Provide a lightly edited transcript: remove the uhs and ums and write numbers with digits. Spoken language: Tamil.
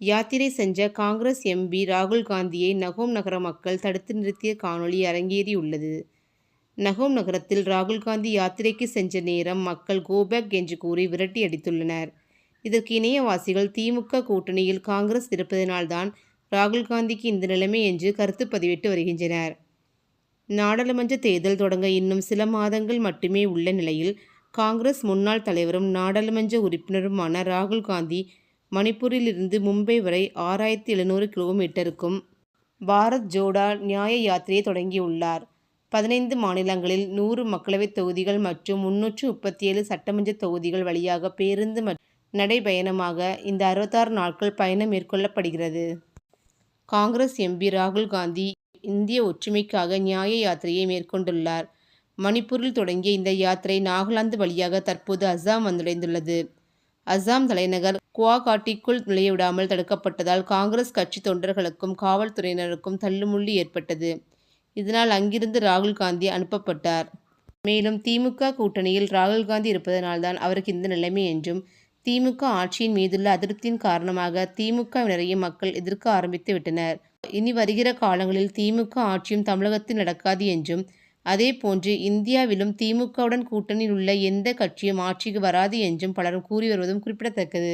யாத்திரை சென்ற காங்கிரஸ் எம்பி ராகுல் காந்தியை நகோம் நகர மக்கள் தடுத்து நிறுத்திய காணொலி அரங்கேறியுள்ளது. நகோம் நகரத்தில் ராகுல் காந்தி யாத்திரைக்கு சென்ற நேரம் மக்கள் கோபேக் என்று கூறி விரட்டி அடித்துள்ளனர். இதற்கு இணையவாசிகள் திமுக கூட்டணியில் காங்கிரஸ் இருப்பதனால்தான் ராகுல் காந்திக்கு இந்த நிலைமை என்று கருத்து பதிவிட்டு வருகின்றனர். நாடாளுமன்ற தேர்தல் தொடங்க இன்னும் சில மாதங்கள் மட்டுமே உள்ள நிலையில் காங்கிரஸ் முன்னாள் தலைவரும் நாடாளுமன்ற உறுப்பினருமான ராகுல் காந்தி மணிப்பூரிலிருந்து மும்பை வரை 6700 கிலோமீட்டருக்கும் பாரத் ஜோடோ நியாய யாத்திரையை தொடங்கியுள்ளார். 15 மாநிலங்களில் 100 மக்களவைத் தொகுதிகள் மற்றும் 337 சட்டமன்ற தொகுதிகள் வழியாக பேருந்து மற்றும் நடைபயணமாக இந்த 66 நாட்கள் பயணம் மேற்கொள்ளப்படுகிறது. காங்கிரஸ் எம்பி ராகுல் காந்தி இந்திய ஒற்றுமைக்காக நியாய யாத்திரையை மேற்கொண்டுள்ளார். மணிப்பூரில் தொடங்கிய இந்த யாத்திரை நாகாலாந்து வழியாக தற்போது அசாம் வந்தடைந்துள்ளது. அசாம் தலைநகர் குவாஹாட்டிக்குள் நுழையவிடாமல் தடுக்கப்பட்டதால் காங்கிரஸ் கட்சி தொண்டர்களுக்கும் காவல்துறையினருக்கும் தள்ளுமுள்ளு ஏற்பட்டது. இதனால் அங்கிருந்து ராகுல் காந்தி அனுப்பப்பட்டார். மேலும் திமுக கூட்டணியில் ராகுல் காந்தி இருப்பதனால்தான் அவருக்கு இந்த நிலைமை என்றும், திமுக ஆட்சியின் மீதுள்ள அதிருப்தியின் காரணமாக திமுகவினரையும் மக்கள் எதிர்க்க ஆரம்பித்து விட்டனர். இனி வருகிற காலங்களில் திமுக ஆட்சியும் தமிழகத்தில் நடக்காது என்றும், அதேபோன்று இந்தியாவிலும் திமுகவுடன் கூட்டணியில் உள்ள எந்த கட்சியும் ஆட்சிக்கு வராது என்றும் பலரும் கூறி வருவதும் குறிப்பிடத்தக்கது.